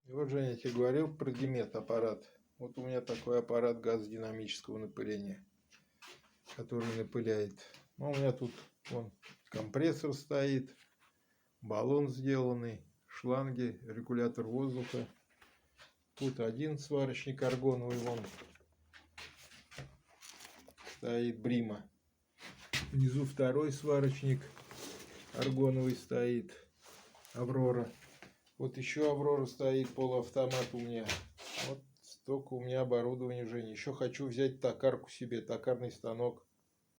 И вот, Женя, я тебе говорил про Гемет аппарат. Вот у меня такой аппарат газодинамического напыления, который напыляет. Ну, у меня тут вон компрессор стоит, баллон сделанный, шланги, регулятор воздуха. Тут один сварочник аргоновый, вон стоит, Брима. Внизу второй сварочник аргоновый стоит, Аврора. Вот еще Аврора стоит, полуавтомат у меня. Вот столько у меня оборудования, Женя. Еще хочу взять токарку себе, токарный станок.